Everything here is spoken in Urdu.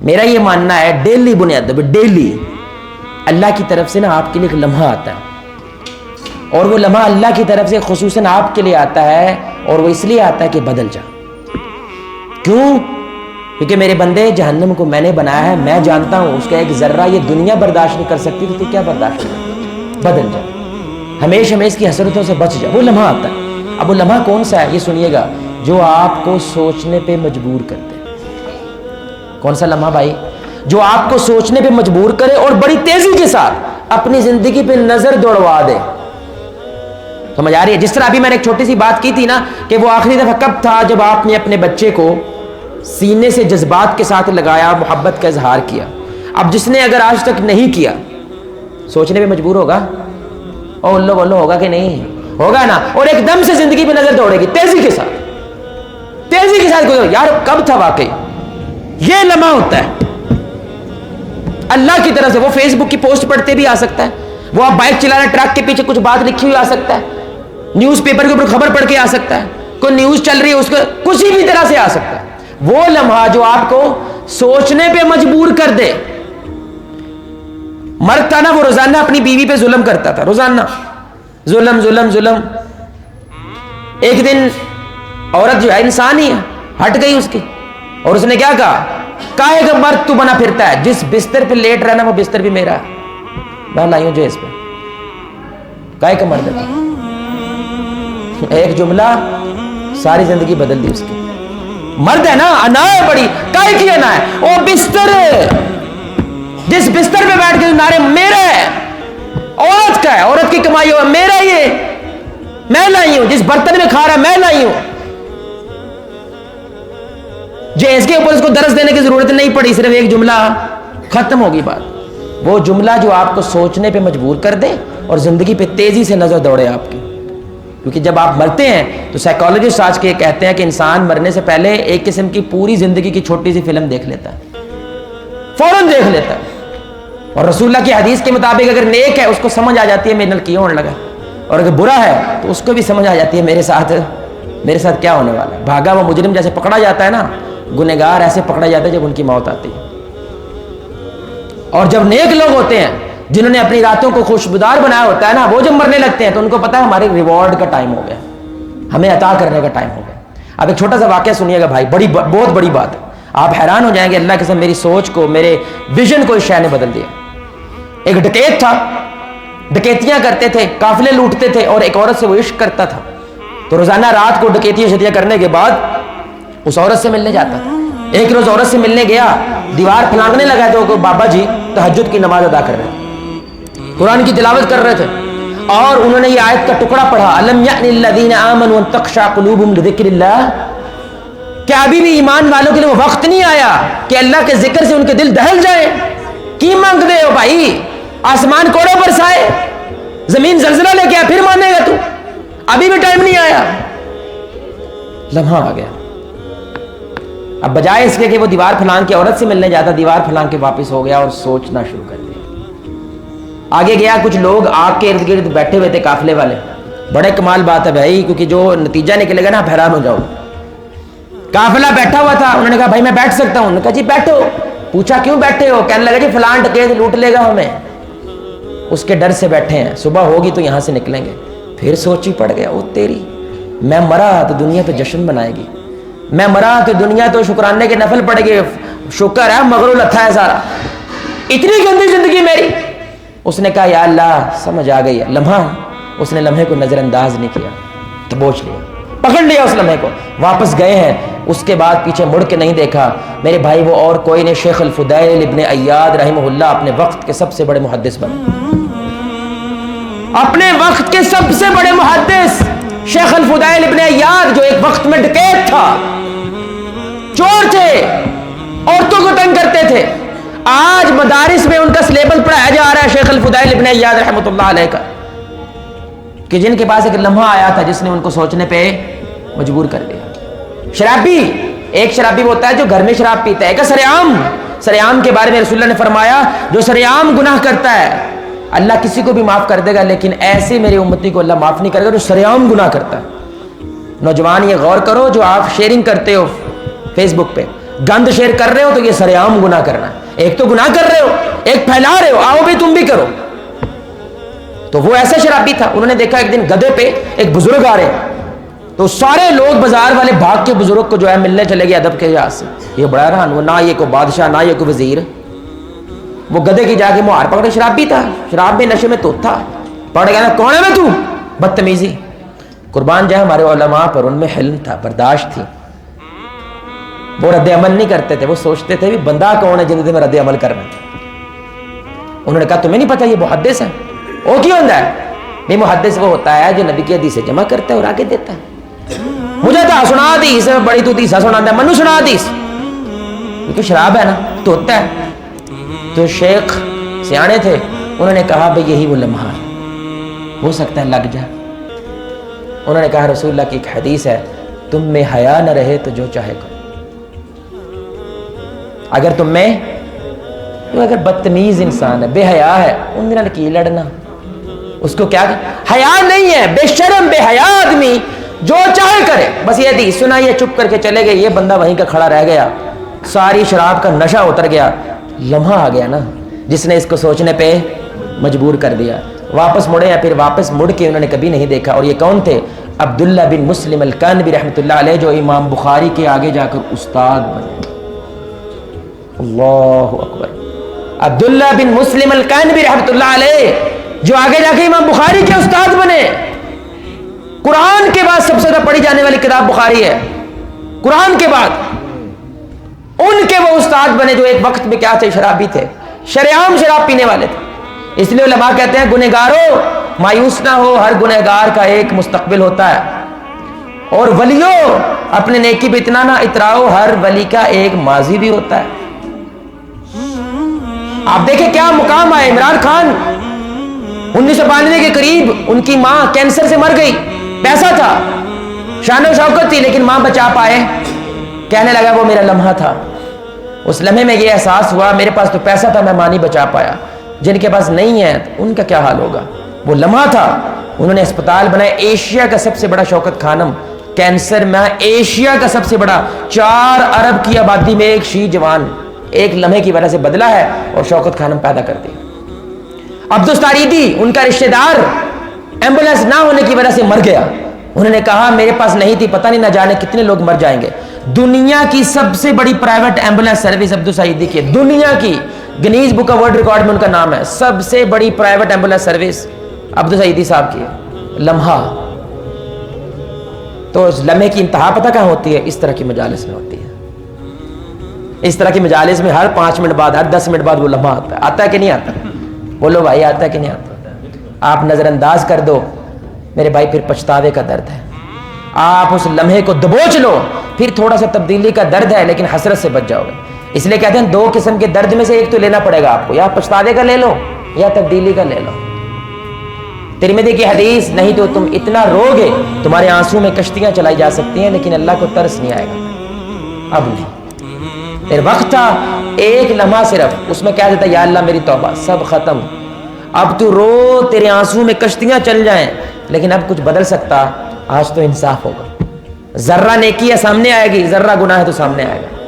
میرا یہ ماننا ہے ڈیلی بنیاد پہ ڈیلی اللہ کی طرف سے نا آپ کے لیے ایک لمحہ آتا ہے, اور وہ لمحہ اللہ کی طرف سے خصوصاً آپ کے لیے آتا ہے, اور وہ اس لیے آتا ہے کہ بدل جا. کیوں؟ کیونکہ میرے بندے جہنم کو میں نے بنایا ہے, میں جانتا ہوں اس کا ایک ذرہ یہ دنیا برداشت نہیں کر سکتی, تو کیا برداشت کرے؟ بدل جا, ہمیشہ ہمیں اس کی حسرتوں سے بچ جا. وہ لمحہ آتا ہے. اب وہ لمحہ کون سا ہے یہ سنیے گا, جو آپ کو سوچنے پہ مجبور کرتے. کون سا لمحہ بھائی؟ جو آپ کو سوچنے پہ مجبور کرے اور بڑی تیزی کے ساتھ اپنی زندگی پہ نظر دوڑوا دے. سمجھ آ رہی ہے؟ جس طرح ابھی میں نے ایک چھوٹی سی بات کی تھی نا کہ وہ آخری دفعہ کب تھا جب آپ نے اپنے بچے کو سینے سے جذبات کے ساتھ لگایا, محبت کا اظہار کیا. اب جس نے اگر آج تک نہیں کیا سوچنے پہ مجبور ہوگا, اور اللہ بولو ہوگا کہ نہیں ہوگا نا, اور ایک دم سے زندگی پہ نظر دوڑے گی تیزی کے ساتھ, تیزی کے ساتھ. یار کب تھا واقعی؟ یہ لمحہ ہوتا ہے اللہ کی طرف سے. وہ فیس بک کی پوسٹ پڑھتے بھی آ سکتا ہے, وہ آپ بائک چلا رہے ٹرک کے پیچھے کچھ بات لکھی ہوئی آ سکتا ہے, نیوز پیپر کے اوپر خبر پڑھ کے آ سکتا ہے, کوئی نیوز چل رہی ہے اس کو کسی بھی طرح سے آ سکتا ہے. وہ لمحہ جو آپ کو سوچنے پہ مجبور کر دے. مرد تھا نا, وہ روزانہ اپنی بیوی پہ ظلم کرتا تھا, روزانہ ظلم ظلم ظلم. ایک دن عورت جو ہے انسان ہی ہے, ہٹ گئی اس کی, اور اس نے کیا کہا, کاہے کا مرد تو بنا پھرتا ہے, جس بستر پہ لیٹ رہنا وہ بستر بھی میرا ہے, میں لائی ہوں جو اس پہ. کاہے کا مرد ہے؟ ایک جملہ ساری زندگی بدل دی اس کی. مرد ہے نا, انا ہے بڑی, کاہے کی انا ہے؟ وہ بستر, جس بستر پہ بیٹھ کے نعرے میرا ہے, عورت کا ہے, عورت کی کمائی ہو, میرا یہ میں لائی ہوں, جس برتن میں کھا رہا میں لائی ہوں. اس کے اوپر اس کو درس دینے کی ضرورت نہیں پڑی, صرف ایک جملہ ختم ہوگی بات. وہ جملہ جو آپ کو سوچنے پہ مجبور کر دے اور زندگی پہ تیزی سے نظر دوڑے آپ کی. کیونکہ جب آپ مرتے ہیں تو سائیکالوجسٹ آج کے کہتے ہیں کہ انسان مرنے سے پہلے ایک قسم کی پوری زندگی کی چھوٹی سی فلم دیکھ لیتا ہے, فوراً دیکھ لیتا ہے. اور رسول اللہ کی حدیث کے مطابق اگر نیک ہے اس کو سمجھ آ جاتی ہے میرے نال کیا ہونے لگا, اور اگر برا ہے تو اس کو بھی سمجھ آ جاتی ہے میرے ساتھ کیا ہونے والا ہے. بھاگا وہ مجرم جیسے پکڑا جاتا ہے نا, گنہگار ایسے پکڑا جاتا ہے جب ان کی موت آتی ہے. اور جب نیک لوگ ہوتے ہیں جنہوں نے اپنی راتوں کو خوشبودار بنایا ہوتا ہے نا, وہ جب مرنے لگتے ہیں تو ان کو پتا ہے ہمارے ریوارڈ کا ٹائم ہو گیا, ہمیں عطا کرنے کا ٹائم ہو گیا. اب ایک چھوٹا سا واقعہ سنیے گا بھائی, بہت بڑی بات ہے, آپ حیران ہو جائیں گے. اللہ کے ساتھ میری سوچ کو, میرے ویژن کو اس شے نے بدل دیا. ایک ڈکیت تھا, ڈکیتیاں کرتے تھے, قافلے لوٹتے تھے, اور ایک عورت سے وہ عشق کرتا تھا. تو روزانہ رات کو ڈکیتیاں شتیاں کرنے کے بعد اس عورت سے ملنے جاتا تھا. ایک روز عورت سے ملنے گیا, دیوار پھلانگنے لگا تو بابا جی تہجد کی نماز ادا کر رہے ہیں, قرآن کی تلاوت کر رہے تھے, اور انہوں نے یہ آیت کا ٹکڑا پڑھا, الم یأن للذین آمنوا ان تخشع قلوبهم لذکر اللہ. کیا ابھی بھی ایمان والوں کے لیے وہ وقت نہیں آیا کہ اللہ کے ذکر سے ان کے دل دہل جائیں؟ کی مانگ دے ہو بھائی؟ آسمان کوڑے پر سائے, زمین زلزلہ لے کے آیا, پھر مانے گا تو؟ ابھی بھی ٹائم نہیں آیا. لمحہ آ گیا. اب بجائے اس کے کہ وہ دیوار پھلانگ کے عورت سے ملنے جاتا, دیوار پھلانگ کے واپس ہو گیا اور سوچنا شروع کر دیا. آگے گیا, کچھ لوگ آگ کے ارد گرد بیٹھے ہوئے تھے, قافلے والے. بڑے کمال بات ہے بھائی, کیونکہ جو نتیجہ نکلے گا نا آپ حیران ہو جاؤ. قافلہ بیٹھا ہوا تھا, انہوں نے کہا بھائی میں بیٹھ سکتا ہوں؟ انہوں نے کہا جی بیٹھو. پوچھا کیوں بیٹھے ہو؟ کہنے لگا جی فلان ڈکیت لوٹ لے گا ہمیں, اس کے ڈر سے بیٹھے ہیں, صبح ہوگی تو یہاں سے نکلیں گے. پھر سوچ ہی پڑ گیا, او تیری, میں مرا تو دنیا تو جشن بنائے گی, میں مرا تو دنیا تو شکرانے کے نفل پڑے گی, شکر ہے مغرور لتھا ہے سارا, اتنی گندی زندگی میری. اس نے کہا یا اللہ سمجھ آ گئی ہے. لمحہ اس نے لمحے کو نظر انداز نہیں کیا, تو بوجھ لیا, پکڑ لیا اس لمحے کو. واپس گئے ہیں, اس کے بعد پیچھے مڑ کے نہیں دیکھا. میرے بھائی وہ اور کوئی نہیں, شیخ الفضیل ابن عیاض رحمہ اللہ اپنے وقت کے سب سے بڑے محدث بنے. اپنے وقت کے سب سے بڑے محدث شیخ الفضیل ابن عیاض, جو ایک وقت میں ڈکیت تھا, چور تھے, عورتوں کو تنگ کرتے تھے. آج مدارس میں ان کا سلیبس پڑھایا جا رہا ہے شیخ الفضیل ابن عیاض رحمۃ اللہ علیہ کا, کہ جن کے پاس ایک لمحہ آیا تھا جس نے ان کو سوچنے پہ مجبور کر دیا. شرابی, ایک شرابی وہ ہوتا ہے جو گھر میں شراب پیتا ہے. ایک سریعام کے بارے میں رسول اللہ نے فرمایا جو سریعام گناہ کرتا ہے اللہ کسی کو بھی معاف کر دے گا, لیکن ایسے میری امتی کو اللہ معاف نہیں کرے گا جو سریعام گناہ کرتا ہے. نوجوان یہ غور کرو, جو آپ شیئرنگ کرتے ہو فیس بک پہ, گند شیئر کر رہے ہو تو یہ سرعام گناہ کرنا ہے. ایک تو گناہ کر رہے ہو, ایک پھیلا رہے ہو, آؤ بھی تم بھی کرو. تو وہ ایسا شرابی تھا, انہوں نے دیکھا ایک دن گدھے پہ ایک بزرگ آ رہے ہیں, تو سارے لوگ بازار والے بھاگ کے بزرگ کو جو ہے ملنے چلے گئے ادب کے لحاظ سے. یہ بڑا رہا, وہ نہ یہ کوئی بادشاہ نہ یہ کوئی وزیر. وہ گدھے کی جا کے مہار پکڑے, شرابی تھا, شراب میں نشے میں تو تھا, پڑھ گیا نا کون ہے میں تو, بدتمیزی. قربان جائے ہمارے علماء پر, ان میں حلم تھا, برداشت تھی. وہ رد عمل نہیں کرتے تھے, وہ سوچتے تھے بھی بندہ کون ہے جن میں رد عمل کرنا. انہوں نے کہا تمہیں نہیں پتا یہ محدث ہے. وہ کیوں ہوتا ہے؟ نہیں, محدث وہ ہوتا ہے جو نبی کی حدیث جمع کرتا ہے اور آگے دیتا ہے. مجھے تو سنا حدیث بڑی, تو حدیث سنا ہے, منو سنا حدیث, کیونکہ شراب ہے نا تو ہوتا ہے. تو شیخ سیانے تھے, انہوں نے کہا بھئی یہی وہ لمحہ ہے, ہو سکتا ہے لگ جائے. انہوں نے کہا رسول اللہ کی ایک حدیث ہے, تم میں حیا نہ رہے تو جو چاہے کرو. اگر تم میں, اگر بدتمیز انسان ہے, بے حیا ہے, ان دنوں کی لڑنا, اس کو کیا حیا نہیں ہے, بے شرم بے حیا آدمی جو چاہے کرے. بس یہ حدیث سنا, یہ چپ کر کے چلے گئے, یہ بندہ وہیں کا کھڑا رہ گیا, ساری شراب کا نشہ اتر گیا. لمحہ آ گیا نا جس نے اس کو سوچنے پہ مجبور کر دیا. واپس مڑے یا پھر واپس مڑ کے انہوں نے کبھی نہیں دیکھا. اور یہ کون تھے؟ عبداللہ بن مسلم الکانبی رحمۃ اللہ علیہ, جو امام بخاری کے آگے جا کر استاد بنے. اللہ اکبر. عبداللہ بن مسلم الکانبی رحمۃ اللہ علیہ جو آگے جا کے امام بخاری کے استاد بنے. قرآن کے بعد سب سے زیادہ پڑھی جانے والی کتاب بخاری ہے, قرآن کے بعد. ان کے وہ استاد بنے جو ایک وقت میں کیا تھے؟ شرابی تھے, شرعام شراب پینے والے تھے. اس لیے علماء کہتے ہیں گنہگاروں مایوس نہ ہو, ہر گنہگار کا ایک مستقبل ہوتا ہے. اور ولیوں اپنے نیکی پہ اتنا نہ اتراؤ, ہر ولی کا ایک ماضی بھی ہوتا ہے. آپ دیکھیں کیا مقام آئے. عمران خان 1992 کے قریب ان کی ماں کینسر سے مر گئی. پیسہ تھا, شان و شوکت تھی, لیکن ماں بچا پائے. کہنے لگا وہ میرا لمحہ تھا. اس لمحے میں یہ احساس ہوا میرے پاس تو پیسہ تھا, میں ماں نہیں بچا پایا. جن کے پاس نہیں ہے ان کا کیا حال ہوگا. وہ لمحہ تھا. انہوں نے اسپتال بنایا, ایشیا کا سب سے بڑا شوکت خانم, کینسر میں ایشیا کا سب سے بڑا, 4 ارب کی آبادی میں ایک شیعہ جوان ایک لمحے کی وجہ سے بدلا ہے اور شوکت خانم پیدا کر دی. عبدالستاریدی ان کا رشتہ دار ایمبولینس نہ ہونے کی وجہ سے مر گیا. انہوں نے کہا میرے پاس نہیں تھی, پتہ نہیں نہ جانے کتنے لوگ مر جائیں گے. دنیا کی سب سے بڑی پرائیویٹ ایمبولینس سروس عبدالسعیدی کی, دنیا کی Guinness book of world record میں ان کا نام ہے, سب سے بڑی پرائیویٹ ایمبولینس سروس عبدالسعیدی صاحب کی ہے. لمحہ. تو اس لمحے کی انتہا پتہ کہاں ہوتی ہے؟ اس طرح کی مجالس میں ہوتی ہے. اس طرح کی مجالس میں ہر 5 منٹ بعد, ہر 10 منٹ بعد وہ لمحہ آتا ہے. آتا ہے کہ نہیں آتا؟ بولو بھائی, آتا ہے کہ نہیں آتا؟ آپ نظر انداز کر دو میرے بھائی, پھر پچھتاوے کا درد ہے. آپ اس لمحے کو دبوچ لو, پھر تھوڑا سا تبدیلی کا درد ہے لیکن حسرت سے بچ جاؤ گے. اس لیے کہتے ہیں 2 قسم کے درد میں سے ایک تو لینا پڑے گا آپ کو, یا پچھتاوے کا لے لو یا تبدیلی کا لے لو. ترمذی کی حدیث, نہیں تو تم اتنا رو گے تمہارے آنسو میں کشتیاں چلائی جا سکتی ہیں لیکن اللہ کو ترس نہیں آئے گا. اب نہیں, پھر وقت تھا ایک لمحہ صرف, اس میں کہہ دیتا یا اللہ میری توبہ, سب ختم, اب تو رو, تیرے آنسو میں کشتیاں چل جائیں, لیکن اب کچھ بدل سکتا, آج تو انصاف ہوگا. ذرہ نیکی ہے سامنے آئے گی, ذرہ گناہ ہے تو سامنے آئے گا.